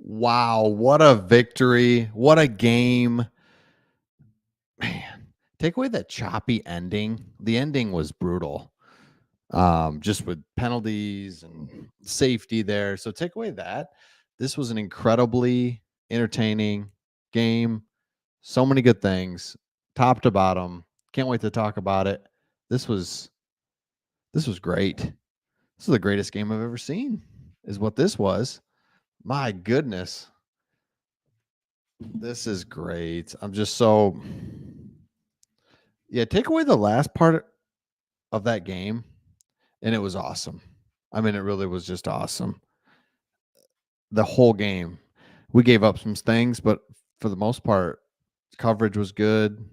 Wow, what a victory. What a game. Man, take away that choppy ending. The ending was brutal. Just with penalties and safety there. So take away that. This was an incredibly entertaining game. So many good things, top to bottom. Can't wait to talk about it. This was great. This is the greatest game I've ever seen. Is what this was. My goodness. This is great. I'm just so take away the last part of that game and it was awesome. I mean, it really was just awesome. The whole game. We gave up some things, but for the most part, coverage was good.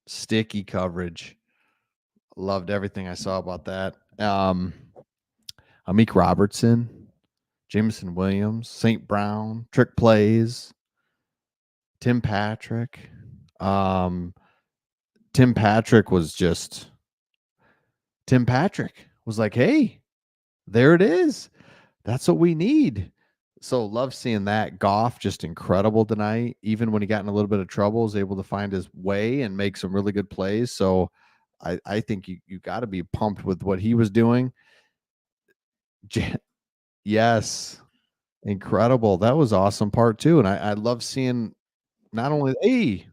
Sticky coverage. Loved everything I saw about that. Amik Robertson, Jameson Williams, St. Brown, trick plays, Tim Patrick. Tim Patrick was like, hey, there it is. That's what we need. So love seeing that. Goff just incredible tonight. Even when he got in a little bit of trouble, was able to find his way and make some really good plays. So I think you got to be pumped with what he was doing. Yes. Incredible. That was awesome part too. And I love seeing not only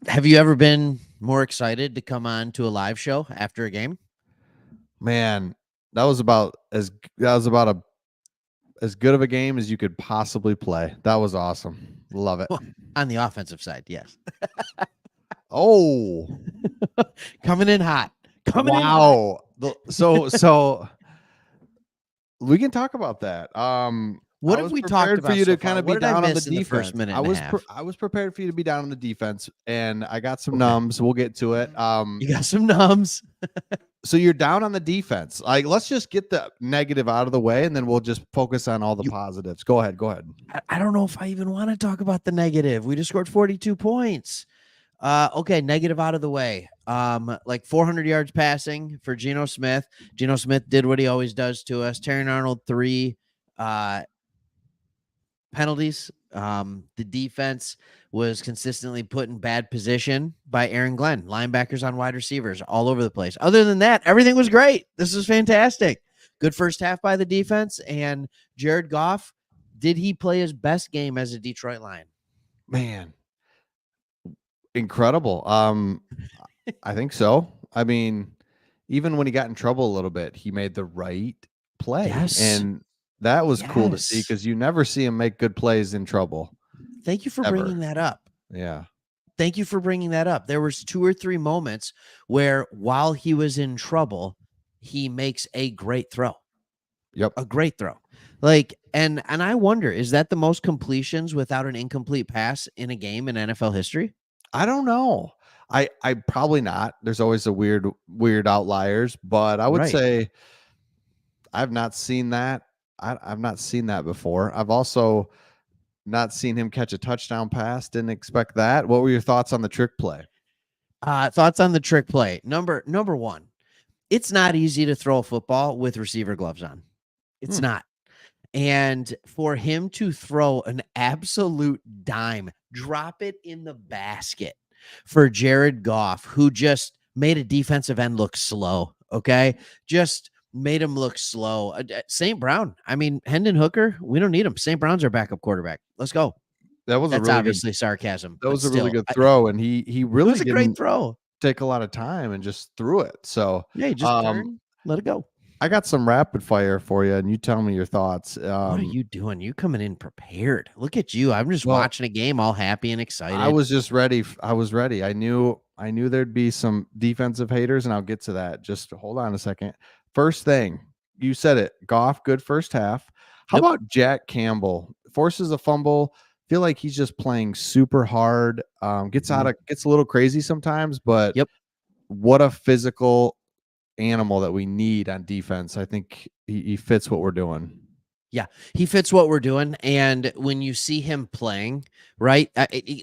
have you ever been more excited to come on to a live show after a game? Man, that was about as good of a game as you could possibly play. That was awesome. Love it. Well, on the offensive side, yes. Oh, coming in hot. Wow. So we can talk about that. What have we talked about for you so to kind of be down on the defense? First minute and a half? I was prepared for you to be down on the defense, and I got some numbs. We'll get to it. You got some numbs. So you're down on the defense. Like, let's just get the negative out of the way, and then we'll just focus on all the positives. Go ahead. I don't know if I even want to talk about the negative. We just scored 42 points. Okay, negative out of the way. Like 400 yards passing for Geno Smith. Geno Smith did what he always does to us. Terry Arnold, 3 penalties. The defense was consistently put in bad position by Aaron Glenn. Linebackers on wide receivers all over the place. Other than that, everything was great. This is fantastic. Good first half by the defense. And Jared Goff, did he play his best game as a Detroit Lion? Man, incredible. I think so. I mean, even when he got in trouble a little bit, he made the right play. Yes. And that was cool to see because you never see him make good plays in trouble. Thank you for bringing that up. Yeah. Thank you for bringing that up. There was 2 or 3 moments where while he was in trouble, he makes a great throw. Yep. A great throw. Like, and I wonder, is that the most completions without an incomplete pass in a game in NFL history? I don't know. I probably not. There's always a weird outliers, but I would say I've not seen that. I've not seen that before. I've also not seen him catch a touchdown pass. Didn't expect that. What were your thoughts on the trick play? Thoughts on the trick play. Number 1, it's not easy to throw a football with receiver gloves on. It's not. And for him to throw an absolute dime, drop it in the basket for Jared Goff, who just made a defensive end look slow. Okay. Just made him look slow. St. Brown. I mean, Hendon Hooker, we don't need him. St. Brown's our backup quarterback. Let's go. That's obviously sarcasm. That was a really good throw. And he really was a great throw. Take a lot of time and just threw it. So yeah, he just turned, let it go. I got some rapid fire for you, and you tell me your thoughts. What are you doing? You coming in prepared. Look at you. I'm just watching a game all happy and excited. I was just ready. I was ready. I knew there'd be some defensive haters, and I'll get to that. Just hold on a second. First thing, you said it. Goff, good first half. How about Jack Campbell? Forces a fumble. Feel like he's just playing super hard. Gets a little crazy sometimes, but what a physical animal that we need on defense. I think he fits what we're doing. Yeah, he fits what we're doing. And when you see him playing, right,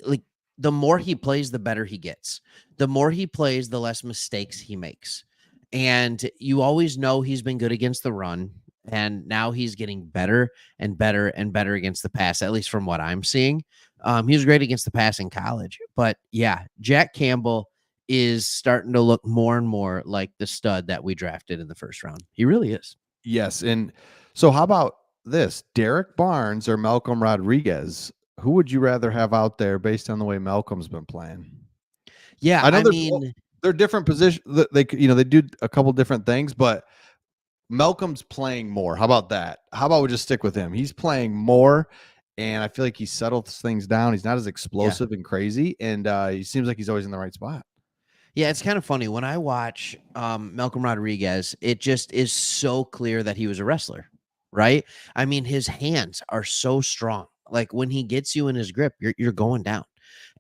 like the more he plays, the better he gets. The more he plays, the less mistakes he makes. And you always know he's been good against the run. And now he's getting better and better and better against the pass, at least from what I'm seeing. He was great against the pass in college. But yeah, Jack Campbell is starting to look more and more like the stud that we drafted in the first round. He really is. Yes. And so how about this? Derek Barnes or Malcolm Rodriguez? Who would you rather have out there based on the way Malcolm's been playing? Yeah, I know I mean, they're different positions. They they do a couple different things, but Malcolm's playing more. How about that? How about we just stick with him? He's playing more, and I feel like he settles things down. He's not as yeah. explosive and crazy, and he seems like he's always in the right spot. Yeah, it's kind of funny when I watch Malcolm Rodriguez. It just is so clear that he was a wrestler, right? I mean, his hands are so strong. Like when he gets you in his grip, you're going down,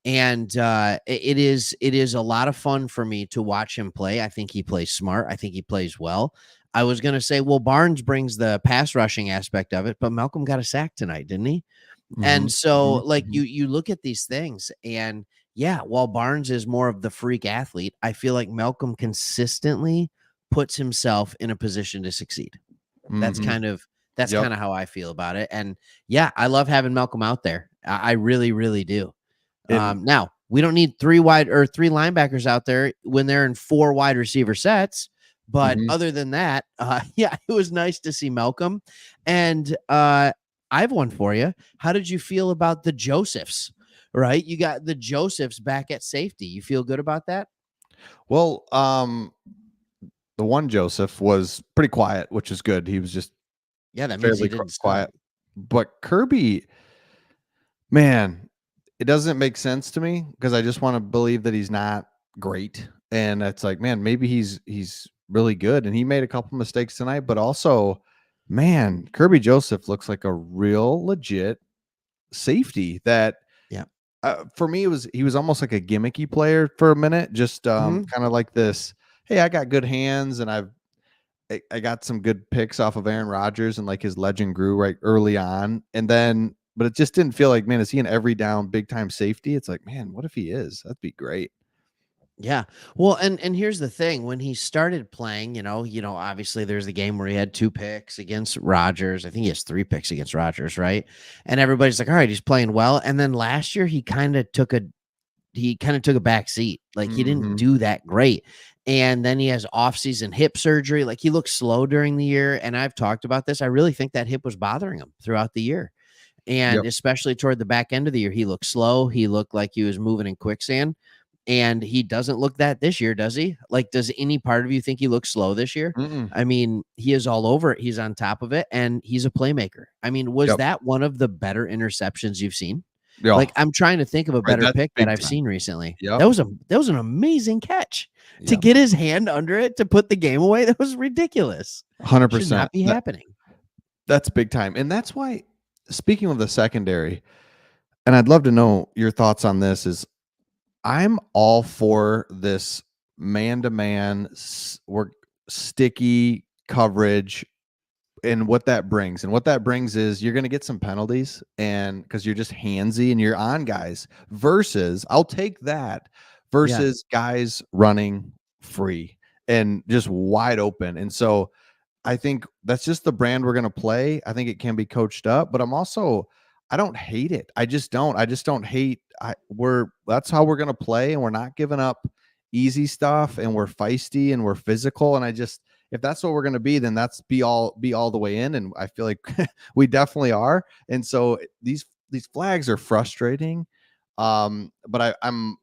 and it is a lot of fun for me to watch him play. I think he plays smart. I think he plays well. I was gonna say, well, Barnes brings the pass rushing aspect of it, but Malcolm got a sack tonight, didn't he? And Mhm, so, mhm, like, mhm. you look at these things, and yeah, while Barnes is more of the freak athlete, I feel like Malcolm consistently puts himself in a position to succeed. That's Mhm. kind of that's Yep. kind of how I feel about it. And yeah, I love having Malcolm out there. I really, really do. And Now we don't need three linebackers out there when they're in four wide receiver sets. But mhm. other than that, yeah, it was nice to see Malcolm. And I have one for you. How did you feel about the Josephs? Right, you got the Josephs back at safety. You feel good about that? Well, the one Joseph was pretty quiet, which is good. He was just Yeah, that means he fairly didn't quiet. start. But Kirby, man, it doesn't make sense to me because I just want to believe that he's not great. And it's like, man, maybe he's really good. And he made a couple mistakes tonight, but also, man, Kirby Joseph looks like a real legit safety that Yeah. for me it was he was almost like a gimmicky player for a minute, just Mhm. kind of like this, hey, I got good hands and I got some good picks off of Aaron Rodgers and like his legend grew right early on. And then, but it just didn't feel like, man, is he an every down big time safety? It's like, man, what if he is? That'd be great. Yeah. Well, and here's the thing, when he started playing, obviously there's the game where he had 2 picks against Rodgers. I think he has 3 picks against Rodgers, right? And everybody's like, "All right, he's playing well." And then last year he kind of took a back seat. Like he didn't Hmm. do that great. And then he has off-season hip surgery. Like he looked slow during the year, and I've talked about this. I really think that hip was bothering him throughout the year. And Yep. especially toward the back end of the year, he looked slow. He looked like he was moving in quicksand. And he doesn't look that this year, does he? Like, does any part of you think he looks slow this year? Mm-mm. I mean, he is all over it. He's on top of it, and he's a playmaker. I mean, was Yep. that one of the better interceptions you've seen? Yeah. Like, I'm trying to think of a Right. better That's pick that big I've time. seen recently. Yep. That was an amazing catch to Yep. get his hand under it to put the game away. That was ridiculous. Should 100%. not be happening. That's big time. And that's why, speaking of the secondary, and I'd love to know your thoughts on this, is I'm all for this man to man work sticky coverage and what that brings. And what that brings is you're going to get some penalties and because you're just handsy and you're on guys versus I'll take that Yeah. versus guys running free and just wide open. And so I think that's just the brand we're gonna play. I think it can be coached up, but I don't hate it. I just don't. I just don't hate we're that's how we're gonna play, and we're not giving up easy stuff, and we're feisty and we're physical. And I just if that's what we're gonna be, then that's be all the way in. And I feel like we definitely are. And so these flags are frustrating. But I'm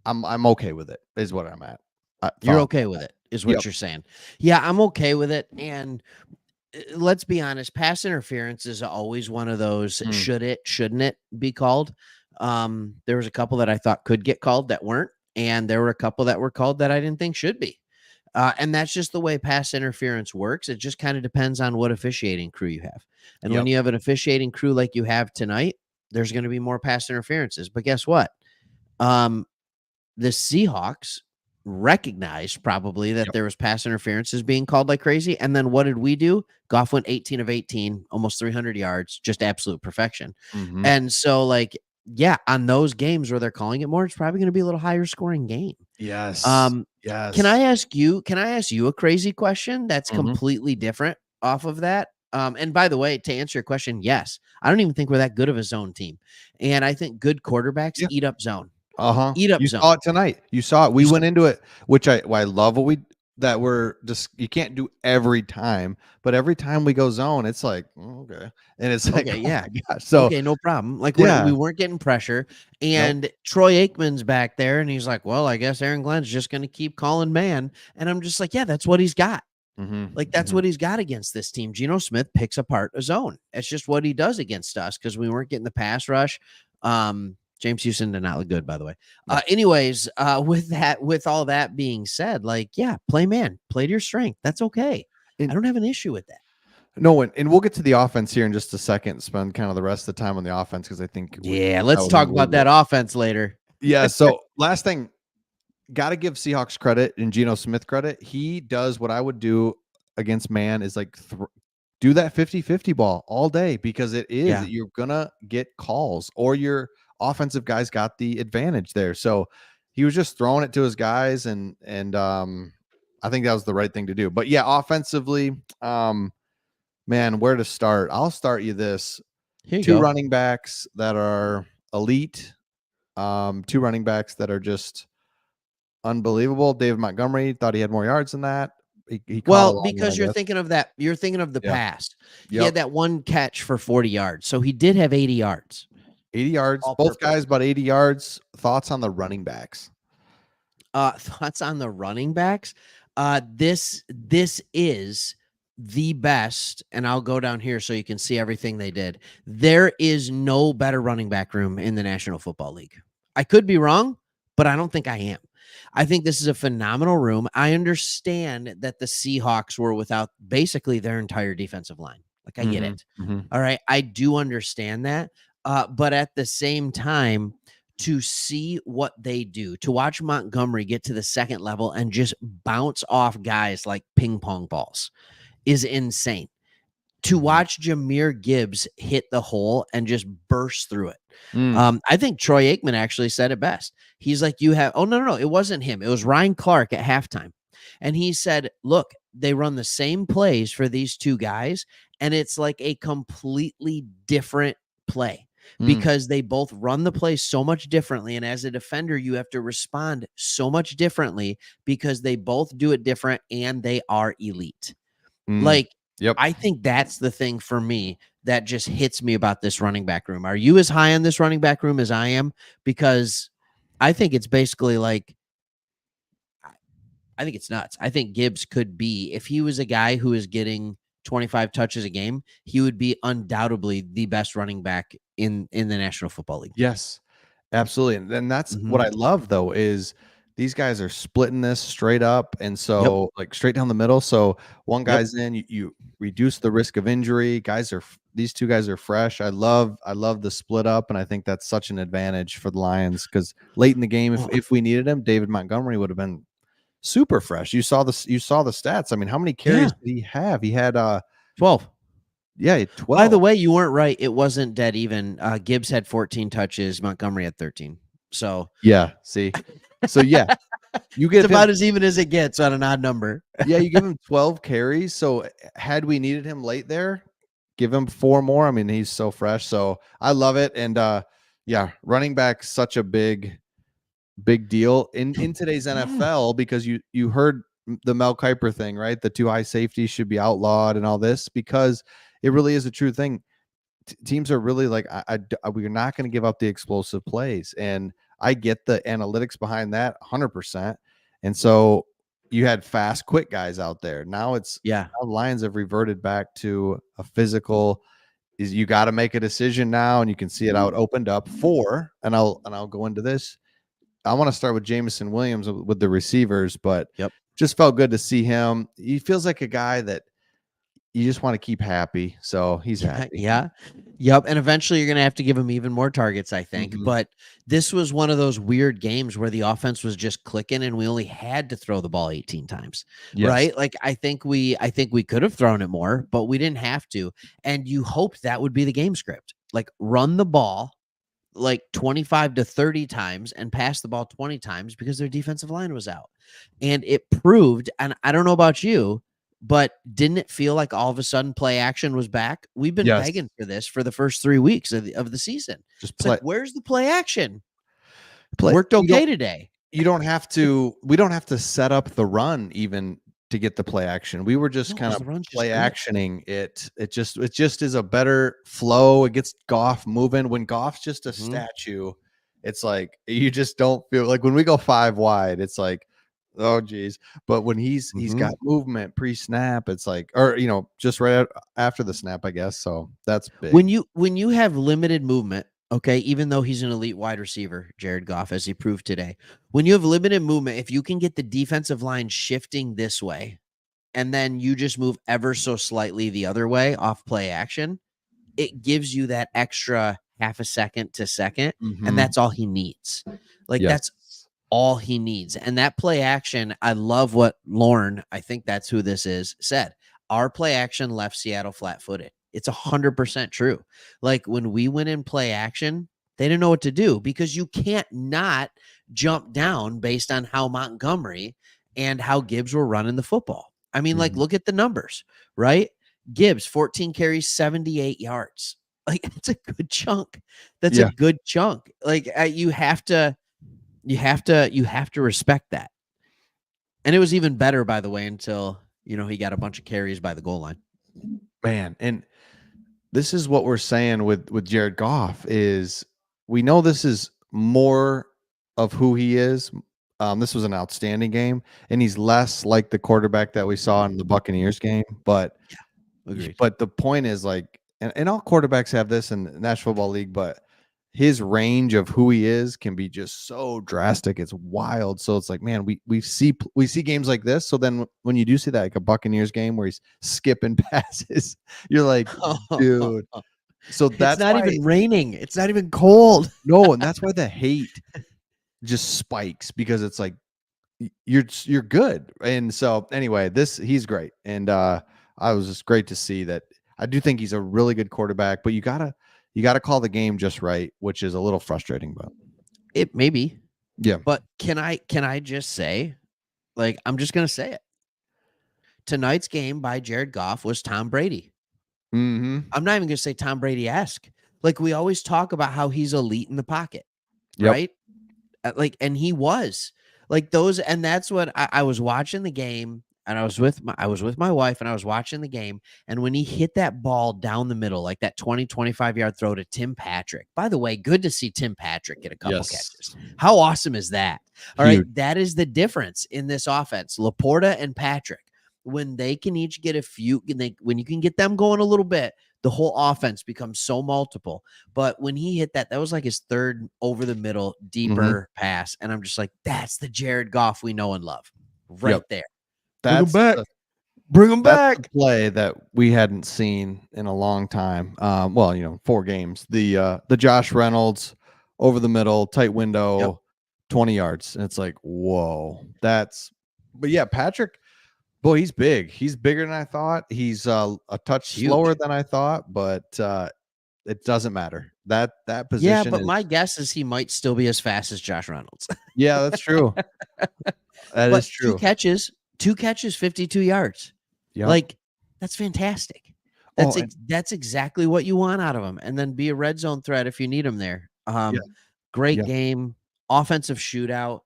okay with it, is what I'm at. You're Thought. okay with it, is Yep. what you're saying. Yeah, I'm okay with it. And let's be honest, pass interference is always one of those Mm. should it, shouldn't it be called? There was a couple that I thought could get called that weren't, and there were a couple that were called that I didn't think should be. And that's just the way pass interference works. It just kind of depends on what officiating crew you have. And when Yep. you have an officiating crew like you have tonight, there's going to be more pass interferences. But guess what? Um, the Seahawks recognized probably that Yep. there was pass interferences being called like crazy. And then what did we do? Goff went 18 of 18, almost 300 yards, just absolute perfection. Mhm. And so, like, yeah, on those games where they're calling it more, it's probably going to be a little higher scoring game. Yes. Um, can Yes. I ask you? Can I ask you a crazy question that's Mhm. completely different? off of that. And by the way, to answer your question, yes, I don't even think we're that good of a zone team. And I think good quarterbacks Yeah. eat up zone. Uh-huh. Eat up You saw zone. it tonight. You saw it. We You s- went into it, which I love what we that we're just you can't do every time, but every time we go zone, it's like, "Oh, okay." And it's like, okay, "Oh yeah. my gosh." So, Okay, no problem. Like we yeah. weren't getting pressure, Nope. and Troy Aikman's back there, and he's like, "Well, I guess Aaron Glenn's just going to keep calling man," and I'm just like, "Yeah, that's what he's got. Mhm. Like that's Mhm. what he's got against this team." Geno Smith picks apart a zone. It's just what he does against us because we weren't getting the pass rush. James Houston did not look good, by the way. No. Anyways, with all that being said, like, yeah, play man, play to your strength. That's okay. I And don't have an issue with that. no, and we'll get to the offense here in just a second, spend kind of the rest of the time on the offense because I think Yeah, that let's was talk about that unbelievable. offense later. Yeah, so last thing, gotta give Seahawks credit and Geno Smith credit. He does what I would do against man is like do that 50-50 ball all day because it is Yeah. you're gonna get calls or your offensive guys got the advantage there. So he was just throwing it to his guys and I think that was the right thing to do. But yeah, offensively, man, where to start? I'll start you this. Here you Two go. running backs that are elite, two running backs that are just unbelievable. David Montgomery thought he had more yards than that. He caught a Well, long one, I because you're guess. thinking of that, you're thinking of the Yeah. pass. He Yep. had that one catch for 40 yards. So he did have 80 yards 80 yards. all Both purpose. guys about 80 yards. Thoughts on the running backs? Thoughts on the running backs? This is the best, and I'll go down here so you can see everything they did. There is no better running back room in the National Football League. I could be wrong, but I don't think I am. I think this is a phenomenal room. I understand that the Seahawks were without basically their entire defensive line. Like I get Mhm, it. mhm, All right, I do understand that. But at the same time, to see what they do, to watch Montgomery get to the second level and just bounce off guys like ping pong balls is insane. To mhm. watch Jahmyr Gibbs hit the hole and just burst through it. Mm, I think Troy Aikman actually said it best. He's like, you have, oh, no, no, no. It wasn't him. It was Ryan Clark at halftime. And he said, look, they run the same plays for these two guys, and it's like a completely different play mm, because they both run the play so much differently. And as a defender, you have to respond so much differently because they both do it different and they are elite. mm. Like, Yep. I think that's the thing for me that just hits me about this running back room. Are you as high on this running back room as I am? Because I think it's basically like, I think it's nuts. I think Gibbs could be, if he was a guy who is getting 25 touches a game, he would be undoubtedly the best running back in the National Football League. Yes, absolutely, and then that's Mhm. what I love, though, is these guys are splitting this straight up, and Yep. so, like, straight down the middle, so one Yep. guy's in, you reduce the risk of injury, guys are f these 2 guys are fresh, I love the split up, and I think that's such an advantage for the Lions because late in the game, Well, if we needed him, David Montgomery would have been super fresh. You saw the stats, I mean, how many carries yeah. did he have? He had, 12. yeah, he had By the 12. way, you weren't right. It wasn't dead even. Gibbs had 14 touches. Montgomery had 13. So Yeah, see? So, yeah, you it's give him about as even as it gets on an odd number. Yeah, you give him 12 carries, so, had we needed him late there, give him 4 more, I mean, he's so fresh, so I love it, and yeah, running back such a big deal in today's Yeah. NFL because you heard the Mel Kiper thing, right? The 2 high safeties should be outlawed and all this because it really is a true thing. Teams are really like, we're not gonna give up the explosive plays, and I get the analytics behind that 100%, and so you had fast, quick guys out there. Now Yeah. now the Lions have reverted back to a physical is you gotta make a decision now, and you can see it out opened up for and I'll go into this. I wanna start with Jameson Williams with the receivers, but Yep. just felt good to see him. He feels like a guy that you just wanna keep happy, so he's Yeah, happy. yeah. Yep, and eventually you're gonna have to give him even more targets, I think, Mhm. but this was one of those weird games where the offense was just clicking and we only had to throw the ball 18 times, Yes. right? Like, I think we could have thrown it more, but we didn't have to, and you hoped that would be the game script. Like, run the ball, like, 25 to 30 times and pass the ball 20 times because their defensive line was out, and it proved, and I don't know about you, but didn't it feel like all of a sudden play action was back? We've been Yes. begging for this for the first 3 weeks of the season. Just It's play. like, where's the play action? Play. Worked okay today. You don't have to. We don't have to set up the run even to get the play action. We were just No, kind 'cause of the run's just play good. actioning it. It just is a better flow. It gets Goff moving. When Goff's just a statue, it's like you just don't feel like when we go 5 wide, it's like, oh geez. But when he's got movement pre-snap, it's like, or just right after the snap, I guess. So that's big. When you have limited movement, okay, even though he's an elite wide receiver, Jared Goff, as he proved today, when you have limited movement, if you can get the defensive line shifting this way, and then you just move ever so slightly the other way off play action, it gives you that extra half a second to second, and that's all he needs. Like that's all he needs. And that play action, I love what Lauren, I think that's who this is, said. Our play action left Seattle flat-footed. It's 100% true. Like when we went in play action, they didn't know what to do because you can't not jump down based on how Montgomery and how Gibbs were running the football. I mean, like, look at the numbers, right? Gibbs, 14 carries, 78 yards. Like, it's a good chunk. That's a good chunk. Like, you have to respect that. And it was even better, by the way, until he got a bunch of carries by the goal line. Man, and this is what we're saying with Jared Goff is we know this is more of who he is. This was an outstanding game, and he's less like the quarterback that we saw in the Buccaneers game. But but the point is, like, and all quarterbacks have this in the National Football League, but his range of who he is can be just so drastic. It's wild. So it's like, man, we see games like this. So then when you do see that, like a Buccaneers game where he's skipping passes, you're like, dude. So that's it's not even raining. It's not even cold. No, and that's why the hate just spikes because it's like you're good. And so anyway, he's great. And I was just great to see that. I do think he's a really good quarterback, but you gotta call the game just right, which is a little frustrating, but it may be. Yeah. But can I just say, like, I'm just gonna say it. Tonight's game by Jared Goff was Tom Brady. I'm not even gonna say Tom Brady-esque. Like, we always talk about how he's elite in the pocket, right? Like, and he was like those, and that's what I was watching the game. And I was with my wife and I was watching the game. And when he hit that ball down the middle, like that 25 yard throw to Tim Patrick, by the way, good to see Tim Patrick get a couple catches. How awesome is that? All right. That is the difference in this offense. Laporta and Patrick, when they can each get a few, when you can get them going a little bit, the whole offense becomes so multiple. But when he hit that was like his third over the middle, deeper pass. And I'm just like, that's the Jared Goff we know and love right there. Bring him back. That's the play that we hadn't seen in a long time. 4 games. The Josh Reynolds over the middle, tight window, 20 yards. And it's like, whoa. But yeah, Patrick, boy, he's big. He's bigger than I thought. He's a touch slower than I thought, but it doesn't matter. That position. Yeah, but my guess is he might still be as fast as Josh Reynolds. Yeah, that's true. That is true. 2 catches, 52 yards. Yep. Like, that's fantastic. That's exactly what you want out of him. And then be a red zone threat if you need him there. Great game, offensive shootout.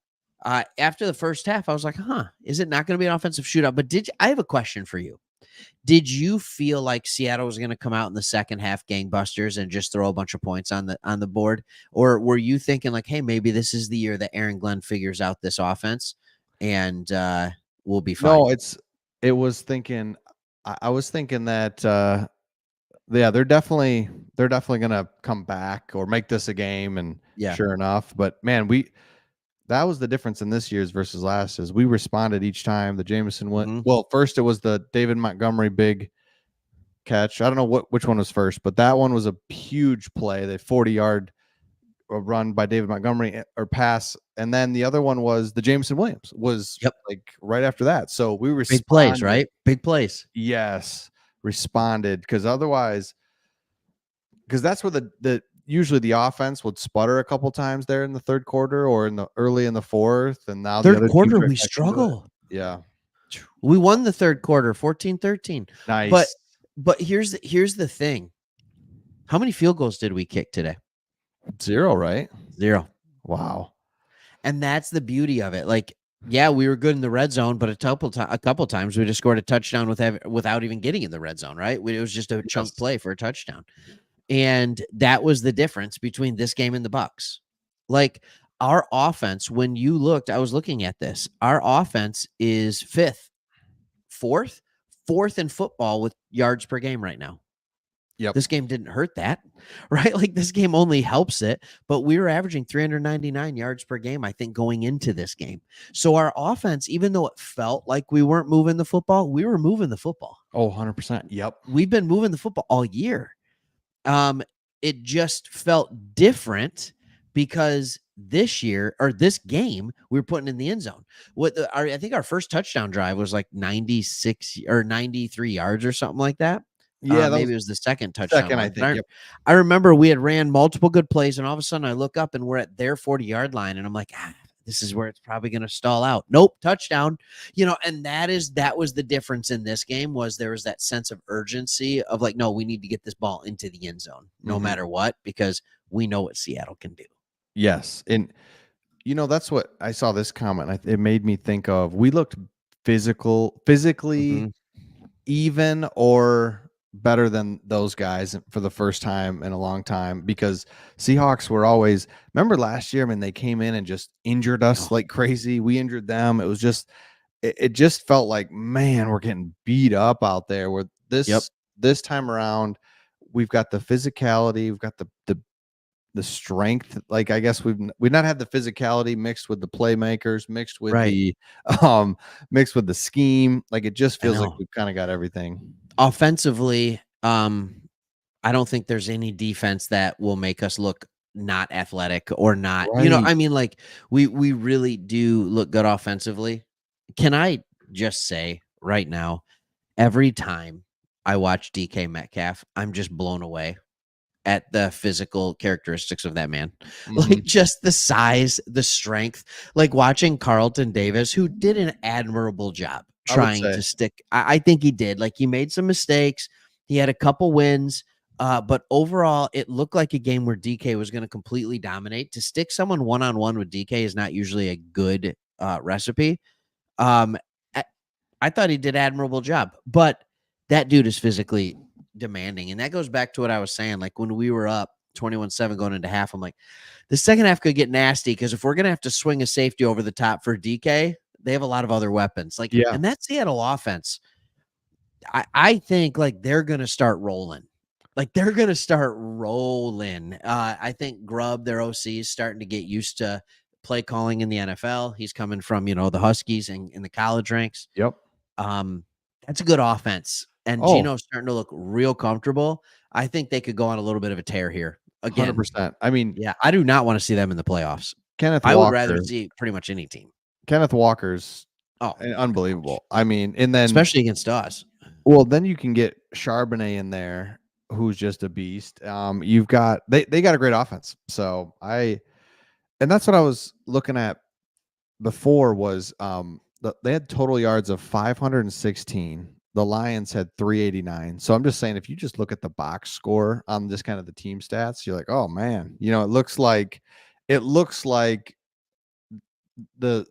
After the first half, I was like, is it not going to be an offensive shootout? But I have a question for you. Did you feel like Seattle was going to come out in the second half gangbusters and just throw a bunch of points on the board? Or were you thinking like, hey, maybe this is the year that Aaron Glenn figures out this offense and we'll be fine? No, I was thinking that they're definitely going to come back or make this a game, and sure enough. But man, that was the difference in this year's versus last year's. We responded each time. The Jameson went well. First, it was the David Montgomery big catch. I don't know which one was first, but that one was a huge play. The 40-yard run by David Montgomery or pass, and then the other one was the Jameson Williams was like right after that. So we responded. Big plays, right? Big plays. Yes, responded because that's where usually the offense would sputter a couple times there in the third quarter or early in the fourth, and now third quarter we struggle. Yeah. We won the third quarter, 14-13. But Nice. here's the thing. How many field goals did we kick today? 0, right? 0. Wow. And that's the beauty of it. Like, yeah, we were good in the red zone, but a couple times we just scored a touchdown without even getting in the red zone, right? It was just a chunk Yes. play for a touchdown. And that was the difference between this game and the Bucks. Like, our offense, when you looked, I was looking at this. Our offense is fourth in football with yards per game right now. Yep. This game didn't hurt that, right? Like, this game only helps it, but we were averaging 399 yards per game, I think, going into this game. So our offense, even though it felt like we weren't moving the football, we were moving the football. Oh, 100%. Yep. We've been moving the football all year. It just felt different because this year, or this game, we were putting in the end zone. I think our first touchdown drive was like 96 or 93 yards or something like that. Yeah, that Maybe was it was the second touchdown. second, I one. think. Yep. I remember we had ran multiple good plays, and all of a sudden I look up and we're at their 40-yard line, and I'm like, this is where it's probably going to stall out. Nope, touchdown. And that was the difference in this game. Was there was that sense of urgency of like, no, we need to get this ball into the end zone no matter what, because we know what Seattle can do. Yes. And that's what I saw this comment. It made me think of, we looked physically even or better than those guys for the first time in a long time, because Seahawks were always, remember last year, I mean, they came in and just injured us like crazy. We injured them. It was just, it just felt like, man, we're getting beat up out there. Where this time around, we've got the physicality, we've got the strength. Like, I guess we've not had the physicality mixed with the playmakers, mixed with the scheme. Like, it just feels like we've kind of got everything. Offensively, I don't think there's any defense that will make us look not athletic or not, I mean, like, we really do look good offensively. Can I just say right now, every time I watch DK Metcalf, I'm just blown away at the physical characteristics of that man. Like, just the size, the strength, like watching Carlton Davis, who did an admirable job trying to stick. I think he did. Like, he made some mistakes. He had a couple wins. But overall, it looked like a game where DK was going to completely dominate. To stick someone one-on-one with DK is not usually a good recipe. I thought he did an admirable job, but that dude is physically demanding. And that goes back to what I was saying. Like, when we were up 21-7 going into half, I'm like, the second half could get nasty, because if we're going to have to swing a safety over the top for DK, they have a lot of other weapons. Like, and that Seattle offense, I think, like, they're going to start rolling. Like, they're going to start rolling. I think Grubb, their OC, is starting to get used to play calling in the NFL. He's coming from, the Huskies and in the college ranks. Yep. That's a good offense. And Gino's starting to look real comfortable. I think they could go on a little bit of a tear here. Again, 100%. I mean, yeah, I do not want to see them in the playoffs. I would rather see pretty much any team. Kenneth Walker's unbelievable. I mean, and then especially against us. Well, then you can get Charbonnet in there, who's just a beast. You've got they got a great offense. So and that's what I was looking at before was they had total yards of 516. The Lions had 389. So I'm just saying, if you just look at the box score on just kind of the team stats, you're like, oh man, it looks like the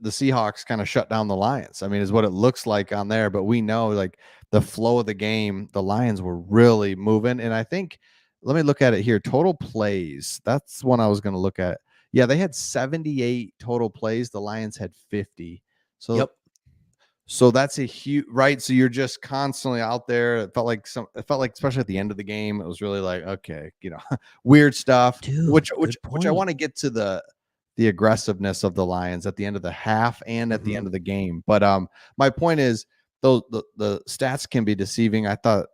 Seahawks kind of shut down the Lions. I mean, is what it looks like on there. But we know, like, the flow of the game, the Lions were really moving. And I think, let me look at it here. Total plays. That's one I was going to look at. Yeah, they had 78 total plays. The Lions had 50. So, so that's a huge, right? So you're just constantly out there. It felt like, especially at the end of the game, it was really like, okay, weird stuff. Dude, which I want to get to the aggressiveness of the Lions at the end of the half and at the end of the game. But my point is, though, the stats can be deceiving. I thought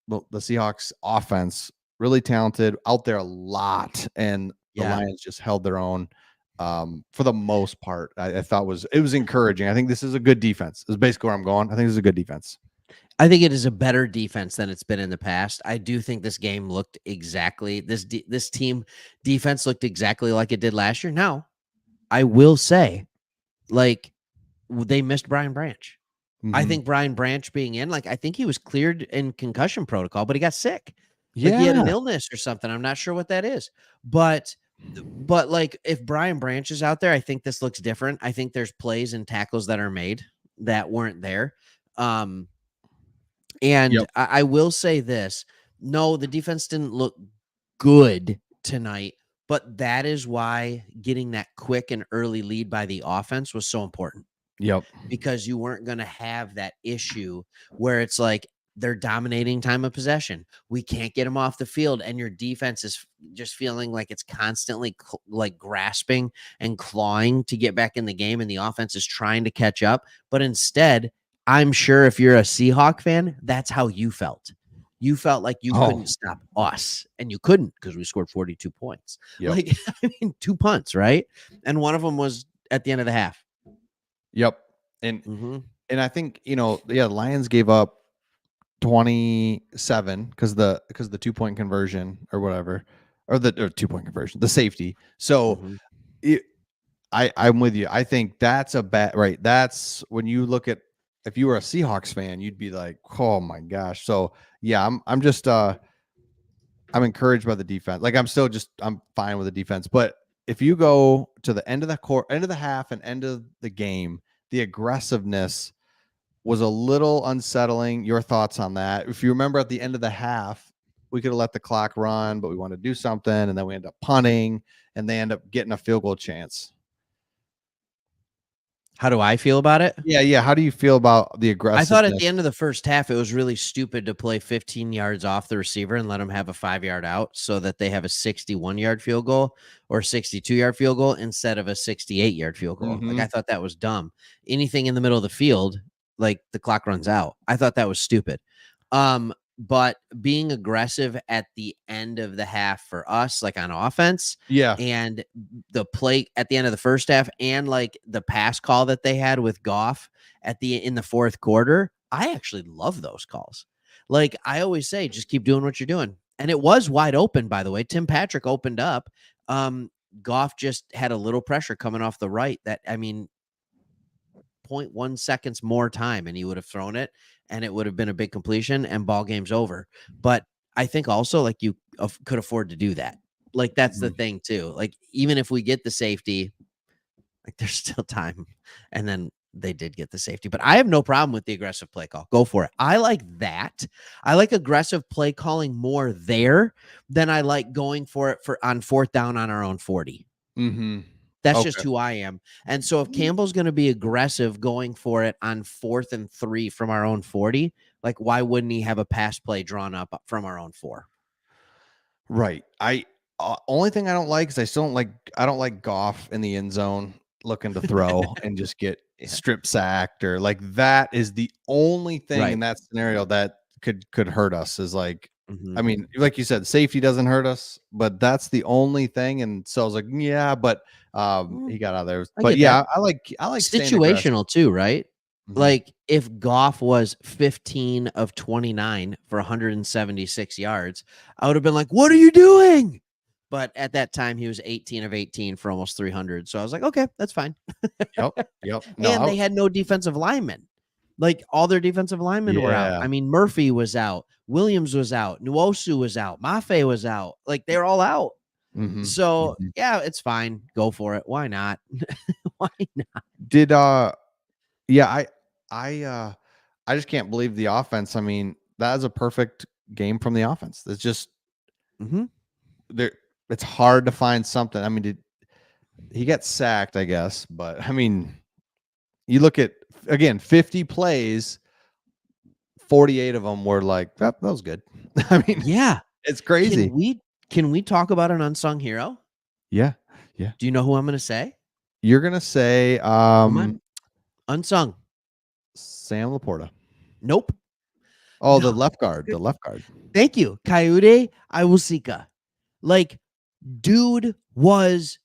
the Seahawks offense really talented, out there a lot, and the Lions just held their own for the most part. I thought it was encouraging. I think this is a good defense. Is basically where I'm going. I think this is a good defense. I think it is a better defense than it's been in the past. I do think this game looked exactly this team defense looked exactly like it did last year. Now, I will say, like, they missed Brian Branch. I Mhm. think Brian Branch being in, like, I think he was cleared in concussion protocol, but he got sick. Like, he had an Yeah. illness or something. I'm not sure what that is. But like, if Brian Branch is out there, I think this looks different. I think there's plays and tackles that are made that weren't there. Um, and Yep. I will say this. No, the defense didn't look good tonight, but that is why getting that quick and early lead by the offense was so important, Yep. because you weren't going to have that issue where it's like they're dominating time of possession. We can't get them off the field, and your defense is just feeling like it's constantly like grasping and clawing to get back in the game, and the offense is trying to catch up. But instead, I'm sure if you're a Seahawk fan, that's how you felt. You felt like you couldn't Oh, stop us, and you couldn't because we scored 42 points. yep. Like, I mean, 2 punts, right? And one of them was at the end of the half. Yep. And Mm-hmm. and I think, the Lions gave up 27 because the 2-point conversion or whatever, or the 2-point conversion, the safety. So Mm-hmm. it, I'm with you. I think that's a bad, right. That's when you look at, if you were a Seahawks fan, you'd be like, oh my gosh. So yeah, I'm just I'm encouraged by the defense. Like I'm fine with the defense. But if you go to the end of the end of the half and end of the game, the aggressiveness was a little unsettling. Your thoughts on that? If you remember at the end of the half, we could have let the clock run, but we wanted to do something, and then we end up punting, and they end up getting a field goal chance. How do I feel about it? Yeah, yeah. How do you feel about the I thought at the aggressiveness? end of the first half, it was really stupid to play 15 yards off the receiver and let them have a 5-yard out so that they have a 61-yard field goal or 62-yard field goal instead of a 68-yard field goal. Like, I Mhm. thought that was dumb. Anything in the middle of the field, like, the clock runs out. I thought that was stupid. But being aggressive at the end of the half for us, like on offense, Yeah. and the play at the end of the first half, and like the pass call that they had with Goff in the fourth quarter, I actually love those calls. Like, I always say, just keep doing what you're doing. And it was wide open, by the way. Tim Patrick opened up. Um, Goff just had a little pressure coming off the right that, I mean, 0.1 seconds more time and he would have thrown it, and it would have been a big completion and ball game's over. But I think also, like, you could afford to do that. Like, that's the Mhm. thing too. Like, even if we get the safety, like, there's still time. And then they did get the safety, but I have no problem with the aggressive play call. Go for it. I like that. I like aggressive play calling more there than I like going for it on fourth down on our own 40. Mhm. That's just Okay. who I am. And so if Campbell's going to be aggressive going for it on 4th and 3 from our own 40, like, why wouldn't he have a pass play drawn up from our own 4? Right. Only thing I don't like is I don't like Goff in the end zone looking to throw and just get Yeah. strip sacked, or like that is the only thing in Right. that scenario that could hurt us, is like, I Mhm. mean, like you said, safety doesn't hurt us, but that's the only thing. And so I was like, yeah, but Mm, he got out of there. I But get that. yeah, I like staying aggressive. Situational too, right? Mhm. Like, if Goff was 15 of 29 for 176 yards, I would have been like, "What are you doing?" But at that time, he was 18 of 18 for almost 300. So I was like, "Okay, that's fine." Yep. Yep. No, And they had no defensive linemen. Like, all their defensive linemen were out. yeah. I mean, Murphy was out, Williams was out, Nwosu was out, Mafe was out. Like, they're all out. Mhm. So, Mhm. yeah, it's fine. Go for it. Why not? Why not? Did Yeah, I just can't believe the offense. I mean, that is a perfect game from the offense. It's just Mhm. there. It's hard to find something. I mean, he got sacked, I guess, but I mean, you look at, again, 50 plays, 48 of them were like that was good. I mean, Yeah. it's Can crazy. we can we talk about an unsung hero? Yeah, yeah. Do you know who I'm gonna say? You're gonna say Come on. Unsung. Sam Laporta. Nope. Oh, the No. left guard. The left guard. Thank you. Coyote Iwusika. Like, dude was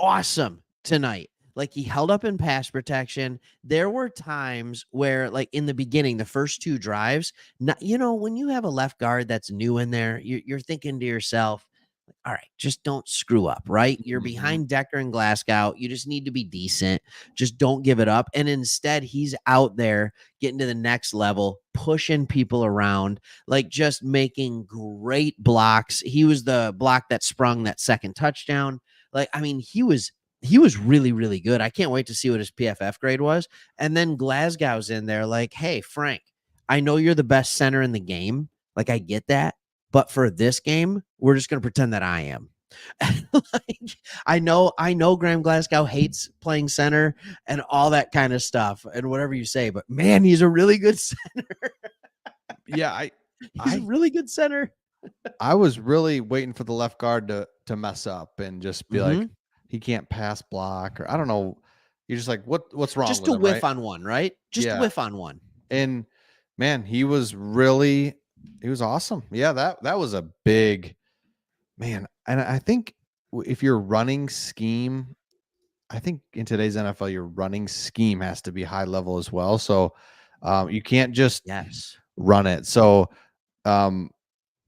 awesome tonight. Like, he held up in pass protection. There were times where, like, in the beginning, the first 2 drives, when you have a left guard that's new in there, you're thinking to yourself, All right, just don't screw up, right? You're Mhm. behind Decker and Glasgow. You just need to be decent. Just don't give it up. And instead, he's out there getting to the next level, pushing people around, like just making great blocks. He was the block that sprung that second touchdown. Like, I mean, he was really, really good. I can't wait to see what his PFF grade was. And then Glasgow's in there, like, hey, Frank, I know you're the best center in the game. Like, I get that. But for this game, we're just going to pretend that I am. Like, I know Graham Glasgow hates playing center and all that kind of stuff and whatever you say, but man, he's a really good center. Yeah, He's a I really good center. I was really waiting for the left guard to mess up and just be like, Mm-hmm. he can't pass block, or I don't know. You're just like, what's wrong Just with to him, right? whiff on one, right? Just to Yeah. whiff on one. And man, he was awesome. Yeah, that was a big man. And I think if you're running scheme, I think in today's NFL, your running scheme has to be high level as well. So you can't just Yes. run it. So um,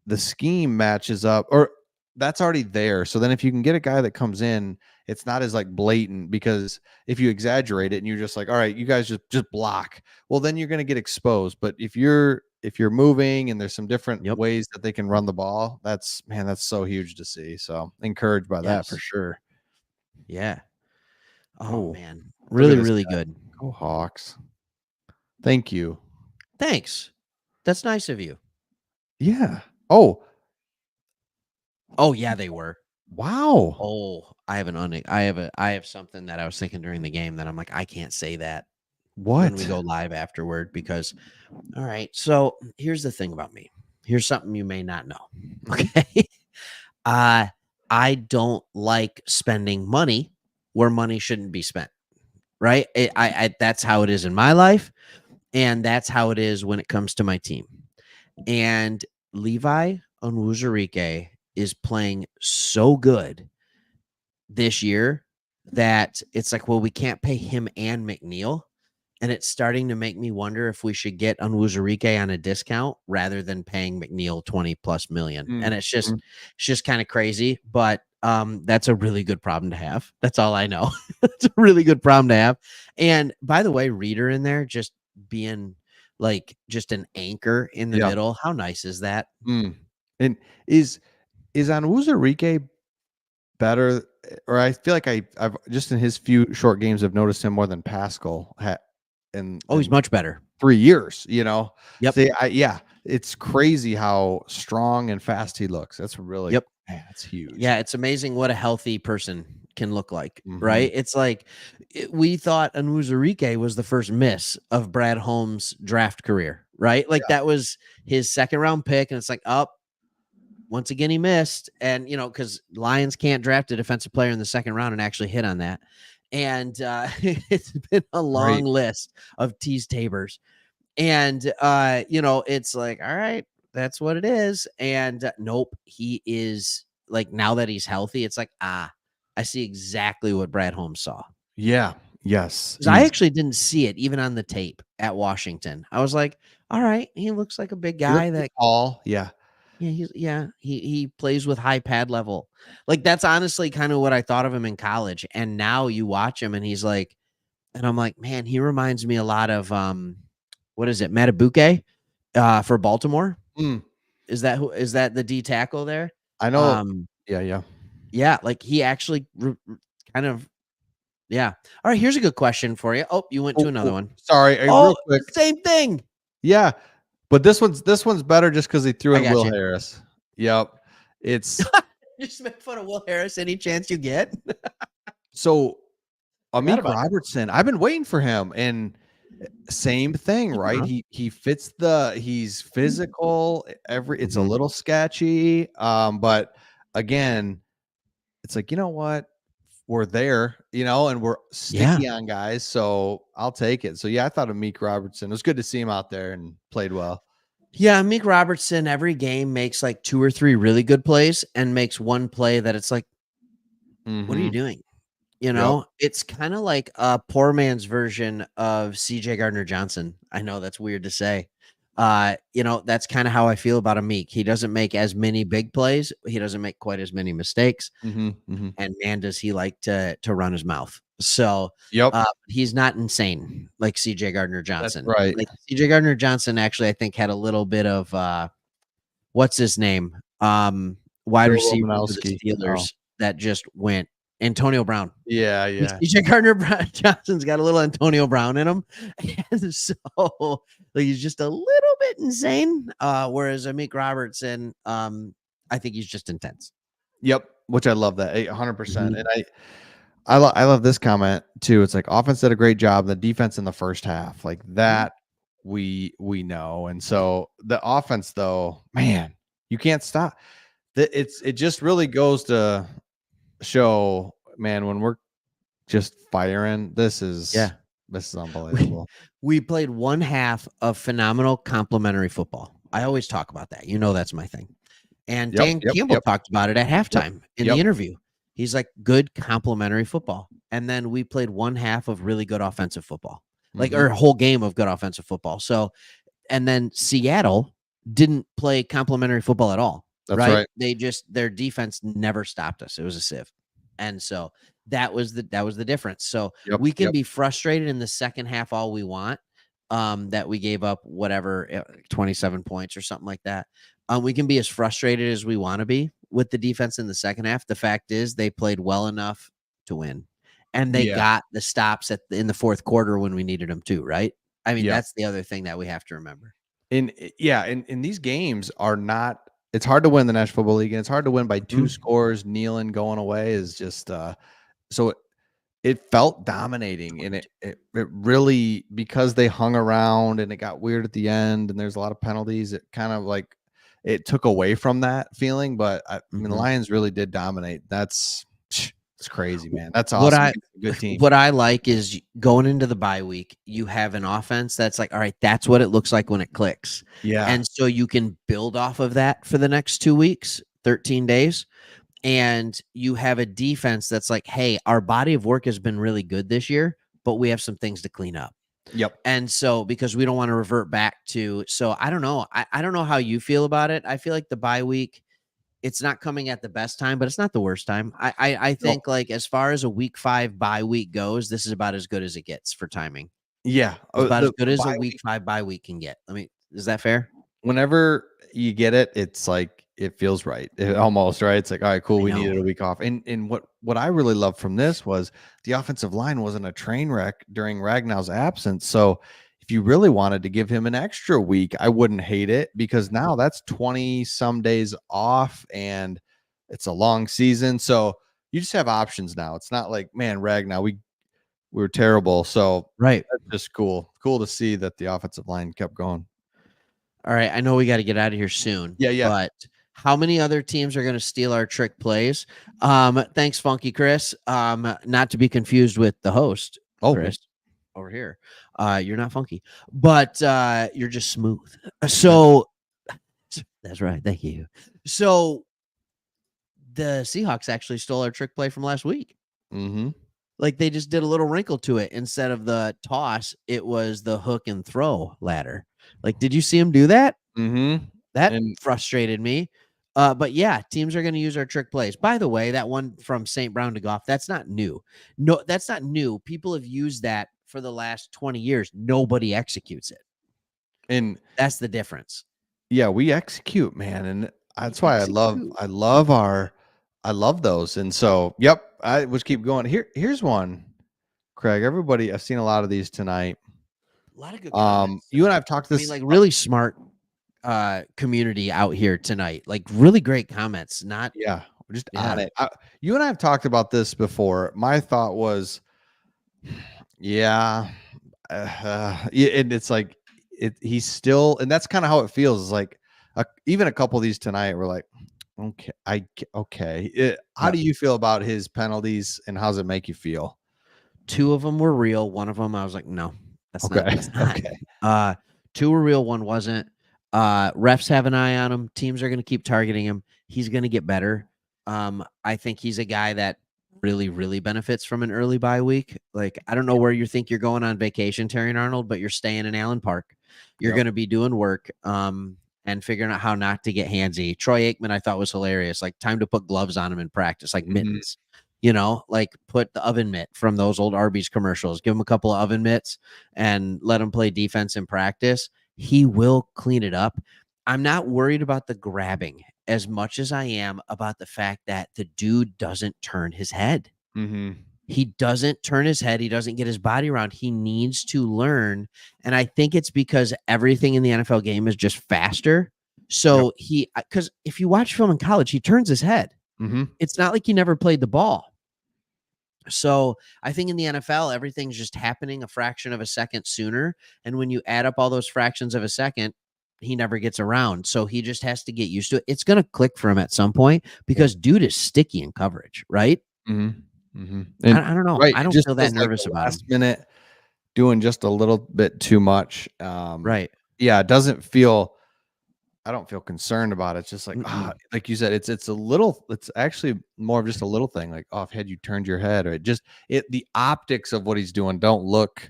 the scheme matches up, or that's already there. So then if you can get a guy that comes in, it's not as like blatant, because if you exaggerate it and you're just like, all right, you guys just block, well, then you're going to get exposed. But if you're moving and there's some different Yep. ways that they can run the ball, that's so huge to see. So encouraged by that for Yes. sure. Yeah. Oh Oh, man. look at Really, this really guy. good. Go Hawks. Thank you. Thanks. That's nice of you. Yeah. Oh, Oh yeah, they were. wow. Oh, I have something that I was thinking during the game that I'm like, I can't say that when we What? go live afterward because all right. So here's the thing about me. Here's something you may not know. Mhm. Okay. uh I don't like spending money where money shouldn't be spent. Right. I that's how it is in my life. And that's how it is when it comes to my team. And Levi Onwuzurike is playing so good this year that it's like, well, we can't pay him and McNeil. And it's starting to make me wonder if we should get Onwuzurike on a discount rather than paying McNeil 20 plus million. And Mhm. it's just kind of crazy, but that's a really good problem to have. That's all I know. It's a really good problem to have. And by the way, Reader in there just being like just an anchor in the Yeah. middle. How nice is that? Mm. And is Onwuzurike better, or I feel like I've just in his few short games I've noticed him more than Pascal Oh, he's in much better. 3 years, you know? Yep. See, yeah, it's crazy how strong and fast he looks. That's really, Yep. man, that's huge. Yeah, it's amazing what a healthy person can look like, Mhm. right? It's like we thought Onwuzurike was the first miss of Brad Holmes' draft career, right? Like Yeah. that was his second round pick, and it's like, up once again he missed, and because Lions can't draft a defensive player in the second round and actually hit on that, and it's been a long Right. list of tease tabers, and it's like, all right, that's what it is. And nope, he is like, now that he's healthy, it's like, I see exactly what Brad Holmes saw. Yeah. Yes. 'Cause I actually didn't see it even on the tape at Washington. I was like, all right, he looks like a big He looks guy that tall. Yeah. he plays with high pad level. Like that's honestly kind of what I thought of him in college. And now you watch him and he's like, and I'm like, man, he reminds me a lot of what is it, Matabuke for Baltimore? Mm. Is that the D tackle there? I know. Um, Yeah, yeah. yeah, like he actually kind of, yeah. All right, here's a good question for you. Oh, you went to another Oh, one. sorry, real Oh, quick. same thing. Yeah, but this one's better just because he threw I in got Will you. Harris. Yep. It's Just make fun of Will Harris any chance you get. so Forgot Amik about him. Robertson, I've been waiting for him, and same thing, right? Uh-huh. He fits he's physical, it's a Mhm. little sketchy, but again, it's like, you know what? We're there, and we're Yeah. sticky on guys, so I'll take it. So, yeah, I thought Amik Robertson, it was good to see him out there and played well. Yeah, Meek Robertson every game makes like 2 or 3 really good plays and makes one play that it's like, "What are you Mhm. doing?" Yep. It's kinda like a poor man's version of CJ Gardner Johnson. I know that's weird to say. That's kind of how I feel about Meek. He doesn't make as many big plays. He doesn't make quite as many mistakes. Mm-hmm. And man, does he like to run his mouth. So Yep. he's not insane like CJ Gardner That's Johnson. right. Like CJ Gardner Johnson actually, I think, had a little bit of what's his name? Wide Bill receiver for the Romanowski. Oh. Steelers that just went Antonio Brown. Yeah, yeah. CJ Gardner Johnson's got a little Antonio Brown in him. And so like, he's just a little bit insane. Whereas Amik Robertson, I think he's just intense. Yep. Which I love that 100%. Mhm. And I love this comment too. It's like offense did a great job. The defense in the first half, like that, we know. And so the offense, though, man, you can't stop. It just really goes to show, man, when we're just firing, this is unbelievable. We played one half of phenomenal complementary football. I always talk about that. That's my thing. And Dan Campbell talked about it at halftime in the interview. He's like, good complementary football. And then we played one half of really good offensive football, or a whole game of good offensive football. So, and then Seattle didn't play complementary football at all. That's right. Their defense never stopped us. It was a sieve. And so that was the difference. So we can be frustrated in the second half all we want, that we gave up 27 points or something like that. We can be as frustrated as we want to be with the defense in the second half. The fact is they played well enough to win, and they got the stops in the fourth quarter when we needed them too, right? I mean, that's the other thing that we have to remember. And these games are not, it's hard to win the National Football League, and it's hard to win by two scores. Kneeling going away is just so it felt dominating, and it really, because they hung around and it got weird at the end and there's a lot of penalties, it kind of like it took away from that feeling. But I mean, the Lions really did dominate. It's crazy, man. That's awesome. Good team. What I like is going into the bye week, you have an offense that's like, all right, that's what it looks like when it clicks. Yeah. And so you can build off of that for the next 2 weeks, 13 days. And you have a defense that's like, hey, our body of work has been really good this year, but we have some things to clean up. Yep. And so, because we don't want to revert back to, so I don't know. I don't know how you feel about it. I feel like the bye week, it's not coming at the best time, but it's not the worst time. I think like as far as a week 5 bye week goes, this is about as good as it gets for timing. Yeah. It's about as good as a week 5 bye week can get. Is that fair? Whenever you get it, it's like, it feels right. Almost right. It's like, all right, cool. We needed a week off. And what I really loved from this was the offensive line wasn't a train wreck during Ragnow's absence. So if you really wanted to give him an extra week, I wouldn't hate it, because now that's 20 some days off and it's a long season. So you just have options now. It's not like, man, Ragnow, we were terrible. So right. That's just cool. Cool to see that the offensive line kept going. All right. I know we got to get out of here soon. Yeah. But how many other teams are going to steal our trick plays? Thanks, Funky Chris. Not to be confused with the host, Chris, over here. You're not funky, but you're just smooth. So that's right. Thank you. So the Seahawks actually stole our trick play from last week. Like, they just did a little wrinkle to it. Instead of the toss, it was the hook and throw ladder. Like, did you see him do that? That frustrated me. But yeah, teams are going to use our trick plays. By the way, that one from St. Brown to Goff, that's not new. No, that's not new. People have used that for the last 20 years. Nobody executes it. And that's the difference. Yeah, we execute, man. And that's why I love those. And so, yep, I would keep going. Here's one, Craig. Everybody, I've seen a lot of these tonight. A lot of good comments. You and I've talked this. Like really smart community out here tonight. Like really great comments. We're just on it. You and I have talked about this before. My thought was, and it's like he's still, and that's kind of how it feels. It's like even a couple of these tonight, we're like, okay. How do you feel about his penalties, and how does it make you feel? 2 of them were real. One of them, I was like, no, that's not. Okay. 2 were real. One wasn't. Refs have an eye on him. Teams are going to keep targeting him. He's going to get better. I think he's a guy that really, really benefits from an early bye week. Like, I don't know where you think you're going on vacation, Terry and Arnold, but you're staying in Allen Park. You're Yep. going to be doing work and figuring out how not to get handsy. Troy Aikman, I thought was hilarious. Like, time to put gloves on him in practice, like mittens. Like put the oven mitt from those old Arby's commercials. Give him a couple of oven mitts and let him play defense in practice. He will clean it up. I'm not worried about the grabbing as much as I am about the fact that the dude doesn't turn his head. He doesn't turn his head. He doesn't get his body around. He needs to learn. And I think it's because everything in the NFL game is just faster. So because if you watch film in college, he turns his head. It's not like he never played the ball. So I think in the NFL, everything's just happening a fraction of a second sooner. And when you add up all those fractions of a second, he never gets around. So he just has to get used to it. It's going to click for him at some point because dude is sticky in coverage, right? I don't know. Right. I don't feel that nervous about him. Last minute doing just a little bit too much. Right. Yeah. It doesn't feel, I don't feel concerned about it. It's just like, like you said, it's actually more of just a little thing. Like, if had you turned your head, or the optics of what he's doing don't look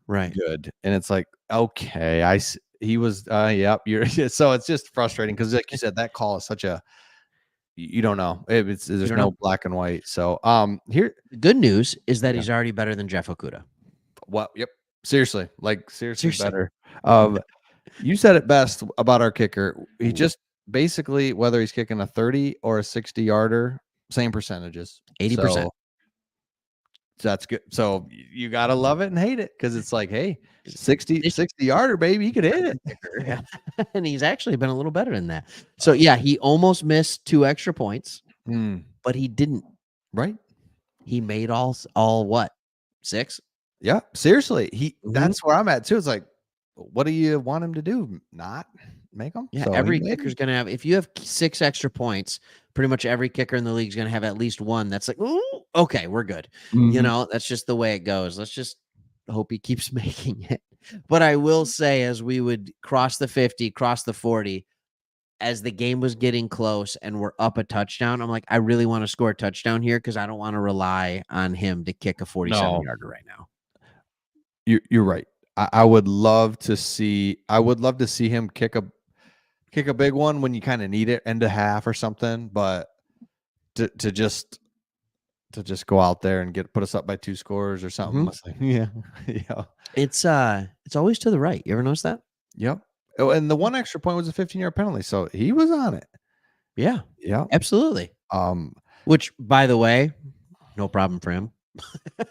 good. And it's like, okay, he was, yep. So it's just frustrating because, like you said, that call is such a, you don't know. There's no black and white. So, here, the good news is that he's already better than Jeff Okudah. Well, yep. Seriously, better. You said it best about our kicker. He just basically, whether he's kicking a 30 or a 60-yarder, same percentages. 80%. So that's good. So you got to love it and hate it because it's like, hey, 60-yarder, baby, he could hit it. And he's actually been a little better than that. So, he almost missed 2 extra points, but he didn't. Right. He made all what? 6? Yeah, seriously. That's where I'm at too. It's like, what do you want him to do? Not make them? Yeah, so every kicker's going to have, if you have 6 extra points, pretty much every kicker in the league is going to have at least one. That's like, ooh, okay, we're good. That's just the way it goes. Let's just hope he keeps making it. But I will say, as we would cross the 50, cross the 40, as the game was getting close and we're up a touchdown, I'm like, I really want to score a touchdown here because I don't want to rely on him to kick a 47-yarder right now. You're right. I would love to see him kick a big one when you kind of need it, end of half or something. But to just go out there and put us up by 2 scores or something. Yeah. It's always to the right. You ever notice that? Yep. Oh, and the one extra point was a 15-yard penalty, so he was on it. Yeah. Yeah. Absolutely. Which, by the way, no problem for him.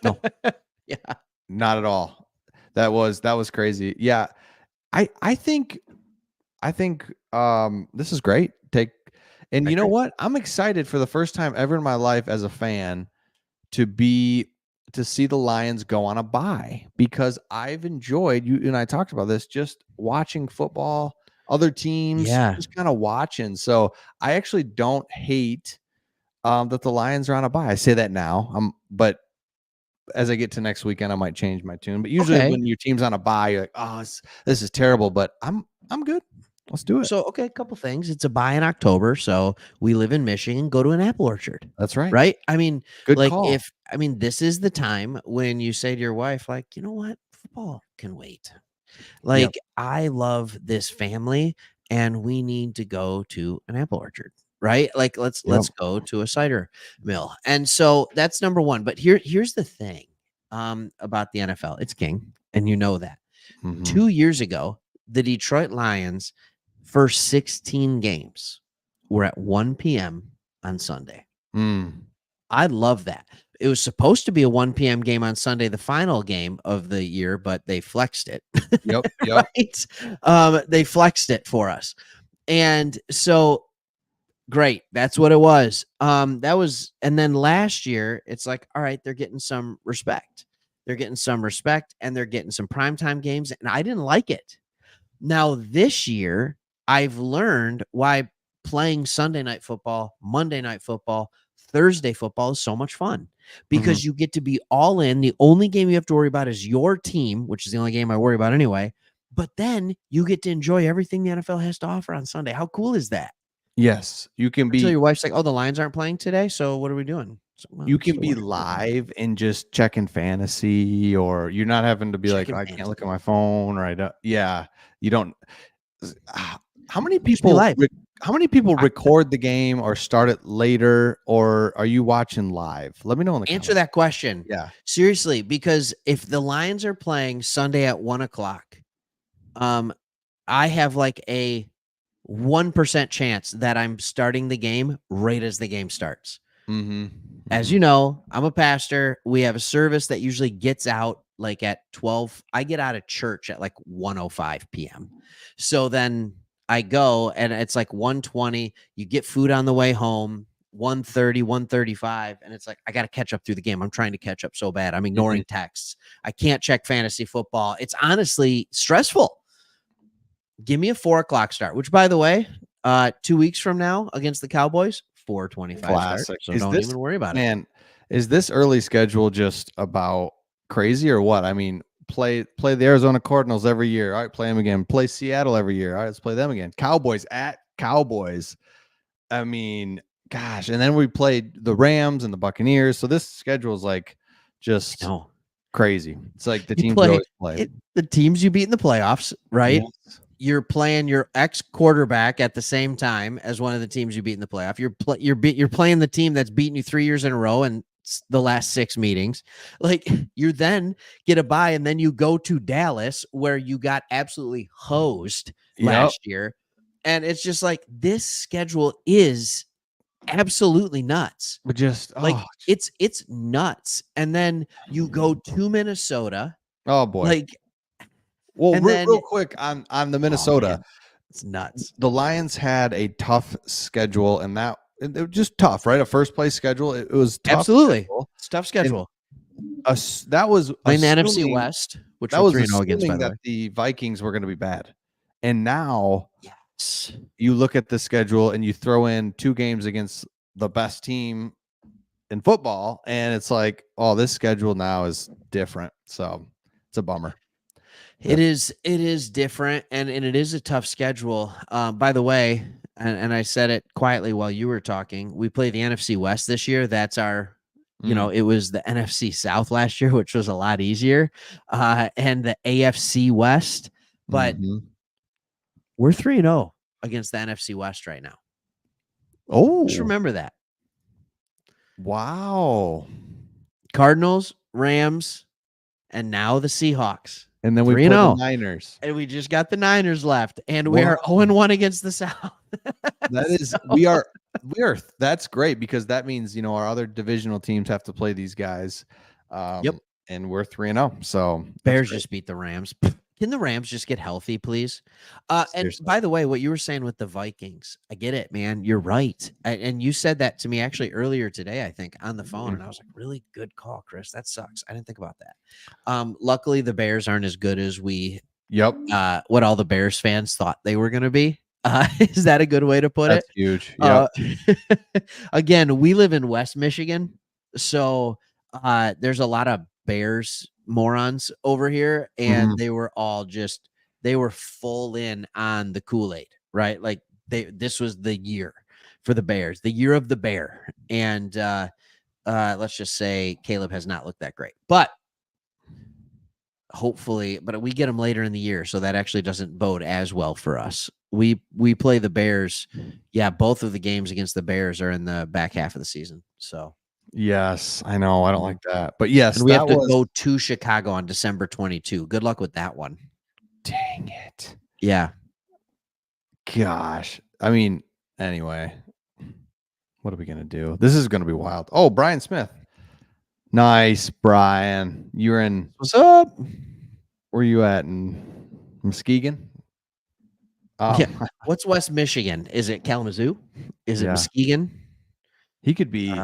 No. Yeah. Not at all. That was crazy. Yeah. I think this is great. You know what? I'm excited for the first time ever in my life as a fan to see the Lions go on a bye, because I've enjoyed, you and I talked about this, just watching football, other teams, just kind of watching. So I actually don't hate that the Lions are on a bye. I say that now, but as I get to next weekend, I might change my tune. But usually when your team's on a bye, you're like, oh, this is terrible. But I'm good. Let's do it. So, a couple things. It's a bye in October, so we live in Michigan. Go to an apple orchard. That's right. Right? I mean, good call. This is the time when you say to your wife, like, you know what? Football can wait. Like, I love this family, and we need to go to an apple orchard. Right? Like, let's go to a cider mill. And so that's number one. But here's the thing about the NFL. It's king, and you know that. 2 years ago, the Detroit Lions' first 16 games were at 1 p.m. on Sunday. I love that. It was supposed to be a 1 p.m. game on Sunday, the final game of the year, but they flexed it. Yep. Right? They flexed it for us. And so great. That's what it was. And then last year, it's like, all right, they're getting some respect. They're getting some respect, and they're getting some primetime games, and I didn't like it. Now, this year, I've learned why playing Sunday night football, Monday night football, Thursday football is so much fun, because you get to be all in. The only game you have to worry about is your team, which is the only game I worry about anyway. But then you get to enjoy everything the NFL has to offer on Sunday. How cool is that? Yes, you can be. Until your wife's like, "Oh, the Lions aren't playing today, so what are we doing?" You can be live and just checking fantasy, or you're not having to be like, Checking I can't look fantasy. at my phone, or I don't. Yeah, you don't. How many Just be live. how many people I- record the game or start it later, or are you watching live? Let me know in the Answer comments. that question. Yeah. Seriously, because if the Lions are playing Sunday at 1:00, I have like a 1% chance that I'm starting the game right as the game starts. Mm-hmm. As you know, I'm a pastor. We have a service that usually gets out like at 12. I get out of church at like 1:05 p.m. So then I go and it's like 1:20. You get food on the way home, 1:30, 1:35. And it's like, I got to catch up through the game. I'm trying to catch up so bad. I'm Mm-hmm. ignoring texts. I can't check fantasy football. It's honestly stressful. Give me a 4:00 start, which by the way, 2 weeks from now against the Cowboys, 4:25 start. Classic. So Is don't this even worry about it. man? Is this early schedule just about crazy or what? I mean, play the Arizona Cardinals every year. All right, play them again. Play Seattle every year. All right, let's play them again. Cowboys at Cowboys. I mean, gosh, and then we played the Rams and the Buccaneers. So this schedule is like just No, crazy. It's like the you teams you play always play. the teams you beat in the playoffs, right? Yes. You're playing your ex quarterback at the same time as one of the teams you beat in the playoff. You're playing the team that's beaten you 3 years in a row and the last 6 meetings. Like you then get a bye and then you go to Dallas where you got absolutely hosed Yep. last year. And it's just like this schedule is absolutely nuts. But just Like it's nuts. And then you go to Minnesota, oh boy. like, Well, and then real quick on the Minnesota. man, it's nuts. The Lions had a tough schedule, and that it was just tough, right? A first place schedule. It was tough. Absolutely. Schedule. It's a tough schedule. That was Playing the NFC assuming West, which that we're was 3-0 against, by assuming the that way. the Vikings were going to be bad. And now Yes. you look at the schedule and you throw in 2 games against the best team in football, and it's like, oh, this schedule now is different. So it's a bummer. It is different, and it is a tough schedule. By the way, and I said it quietly while you were talking, we play the NFC West this year. That's our, it was the NFC South last year, which was a lot easier, and the AFC West. But we're 3-0 against the NFC West right now. Oh, Just remember that. Wow. Cardinals, Rams, and now the Seahawks. And then we play the Niners. And we just got the Niners left, and we are 0-1 against the South. That is, we are. That's great because that means our other divisional teams have to play these guys. Yep. And we're 3-0. So Bears just beat the Rams. Can the Rams just get healthy, please? And by the way, what you were saying with the Vikings, I get it, man. You're right. And you said that to me actually earlier today, I think, on the phone. And I was like, really good call, Chris. That sucks. I didn't think about that. Luckily, the Bears aren't as good as what all the Bears fans thought they were going to be. Is that a good way to put it? That's huge. Yep. Again, we live in West Michigan. So there's a lot of Bears morons over here, and they were all they were full in on the Kool-Aid, right? Like this was the year for the Bears, the year of the bear. And let's just say Caleb has not looked that great, but hopefully, but we get him later in the year, so that actually doesn't bode as well for us. We play the Bears. Yeah, both of the games against the Bears are in the back half of the season. So yes, I know. I don't like that. But yes, and we have to go to Chicago on December 22. Good luck with that one. Dang it. Yeah. Gosh. I mean, anyway, what are we going to do? This is going to be wild. Oh, Brian Smith. Nice, Brian. You're in. What's up? Where you at in Muskegon? Yeah. What's West Michigan? Is it Kalamazoo? Is it Muskegon? He could be. He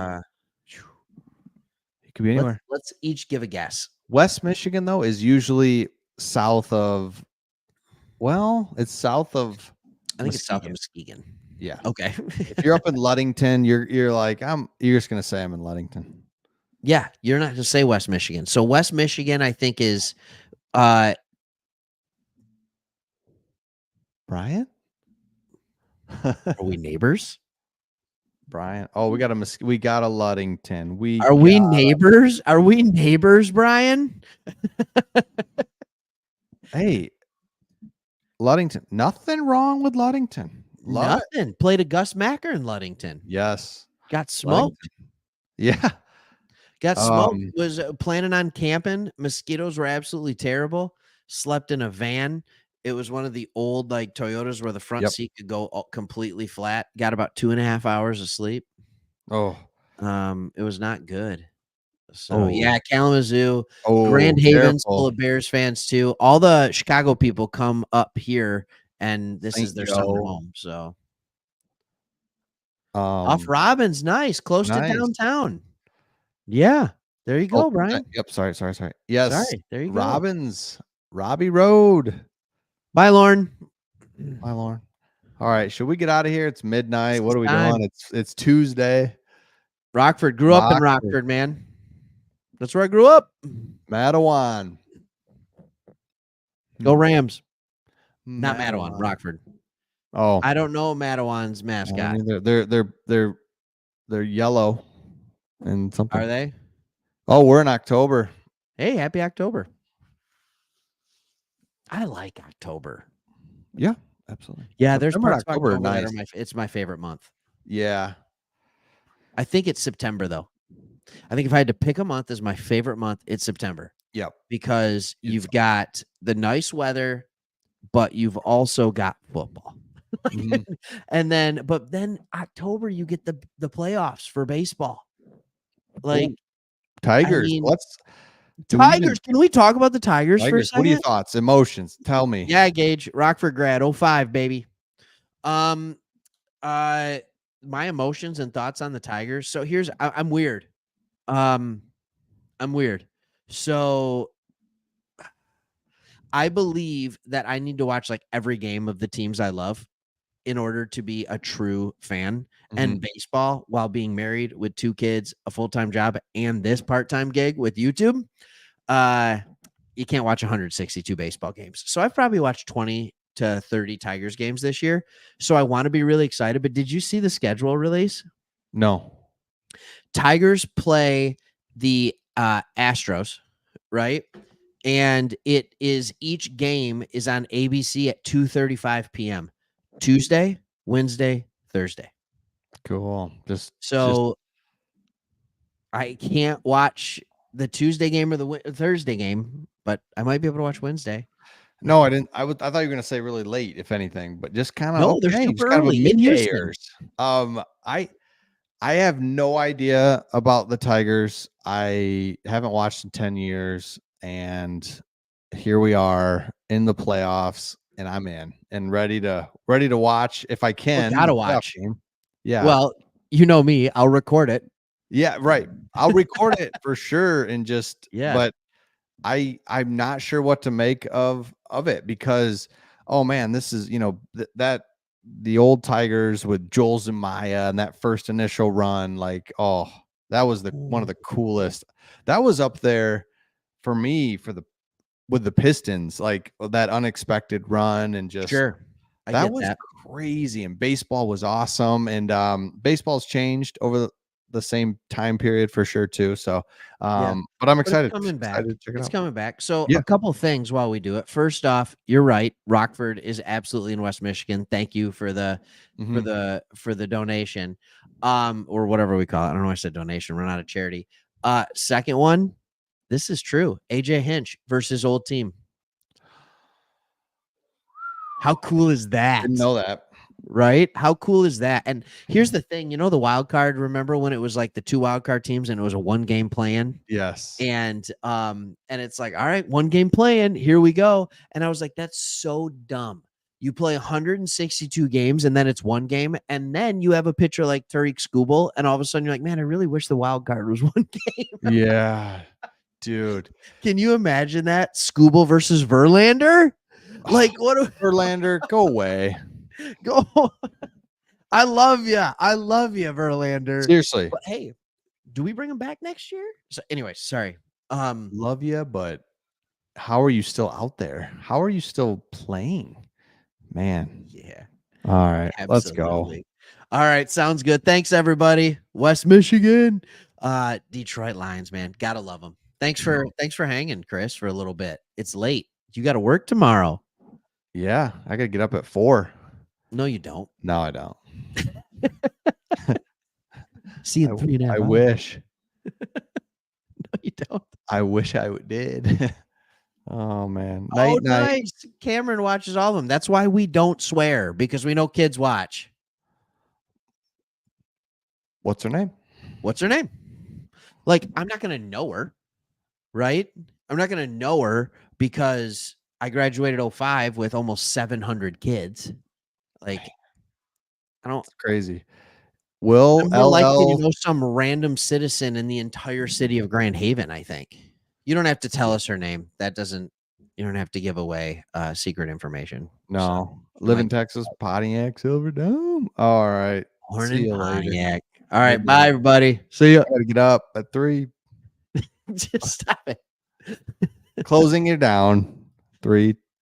could be anywhere. Let's each give a guess. West Michigan, though, is usually south of. Well, it's south of. I think it's south of Muskegon. Yeah. Okay. If you're up in Ludington, you're like you're just gonna say I'm in Ludington. Yeah, you're not gonna say West Michigan. So West Michigan, I think, is Brian? Are we neighbors? Brian. Oh, we got a Ludington. Are we neighbors? Are we neighbors, Brian? Hey, Ludington. Nothing wrong with Ludington. Love it. Nothing. Played a Gus Macker in Ludington. Yes. Got smoked. Ludington. Yeah. Got smoked. Was planning on camping. Mosquitoes were absolutely terrible. Slept in a van. It was one of the old like Toyotas where the front seat could go completely flat. Got about 2.5 hours of sleep. Oh. It was not good. So yeah, Kalamazoo, Grand Haven's full of Bears fans too. All the Chicago people come up here, and this is their summer home. So off Robbins, nice, close to downtown. Yeah, there you go, Brian. Yep. Sorry. Yes. Sorry, there you go. Robbins, Robbie Road. Bye, Lauren. Bye, Lauren. All right, should we get out of here? It's midnight. What are we doing? It's Tuesday. Rockford. Grew up in Rockford, man. That's where I grew up. Matawan. Go Rams. Not Matawan, Rockford. Oh, I don't know Matawan's mascot. They're yellow and something. Are they? Oh, we're in October. Hey, happy October. I like October. Yeah, absolutely. Yeah, there's parts of October nice. It's my favorite month. Yeah. I think it's September, though. I think if I had to pick a month as my favorite month, it's September. Yep. Because you've got the nice weather, but you've also got football. And then October, you get the playoffs for baseball. Like Tigers. Tigers. Can we talk about the Tigers for a second? What are your thoughts? Emotions? Tell me. Yeah, Gage. Rockford grad, 05, baby. My emotions and thoughts on the Tigers. So I'm weird. I'm weird. So I believe that I need to watch like every game of the teams I love in order to be a true fan. And baseball, while being married with 2 kids, a full-time job, and this part-time gig with YouTube, you can't watch 162 baseball games. So I've probably watched 20 to 30 Tigers games this year. So I want to be really excited. But did you see the schedule release? No. Tigers play the Astros, right? And it is each game is on ABC at 2:35 p.m. Tuesday, Wednesday, Thursday. Cool. I can't watch the Tuesday game or the Thursday game, but I might be able to watch Wednesday. No, I didn't. I thought you were gonna say really late, if anything, but just kind of they're super early in Houston. I have no idea about the Tigers. I haven't watched in 10 years, and here we are in the playoffs, and I'm in and ready to watch if I can. Gotta watch. Yeah. Well, you know me, I'll record it. Yeah, right. I'll record it for sure, and just but I'm not sure what to make of it, because oh man, this is the old Tigers with Joel Zumaya and that first initial run, like, oh, that was one of the coolest. That was up there for me with the Pistons, like that unexpected run, and just that was crazy. And baseball was awesome, and baseball's changed over the same time period for sure too. So but I'm excited. It's coming back. It's coming back. So a couple things while we do it. First off, you're right. Rockford is absolutely in West Michigan. Thank you for the for the donation. Or whatever we call it. I don't know why I said donation. We're not a charity. Second one, this is true. AJ Hinch versus old team. How cool is that? Didn't know that. Right? How cool is that? And here's the thing, the wild card, remember when it was like the 2 wild card teams and it was a 1-game plan? Yes. And it's like, all right, 1-game plan, here we go. And I was like, that's so dumb. You play 162 games and then it's 1 game, and then you have a pitcher like Tariq Skubal, and all of a sudden you're like, man, I really wish the wild card was 1 game. Yeah. Dude. Can you imagine that? Skubal versus Verlander? Like, what Verlander, go away. Go. I love you. I love you, Verlander. Seriously. But hey, do we bring him back next year? So anyway, sorry. Love you, but how are you still out there? How are you still playing? Man. Yeah. All right. Absolutely. Let's go. All right, sounds good. Thanks, everybody. West Michigan, Detroit Lions, man, gotta love them. Thanks for hanging, Chris, for a little bit. It's late. You got to work tomorrow. Yeah, I gotta get up at 4. No, you don't. No, I don't. See you in 3.5 I hours. wish. No, you don't. I wish I did. Oh man. Oh, Night. nice. Cameron watches all of them. That's why we don't swear, because we know kids watch. What's her name? What's her name? Like, I'm not going to know her, right? I'm not going to know her because I graduated 05 with almost 700 kids. Like, I don't. It's crazy. Will I'm more likely to LL know some random citizen in the entire city of Grand Haven, I think. You don't have to tell us her name. That doesn't, you don't have to give away secret information. No. So, Live in Texas, Pontiac, Silverdome. All right. Born See in you later. Pontiac. All right, Good bye, night. everybody. See ya. I gotta get up at 3. Just stop it. Closing it down. 3,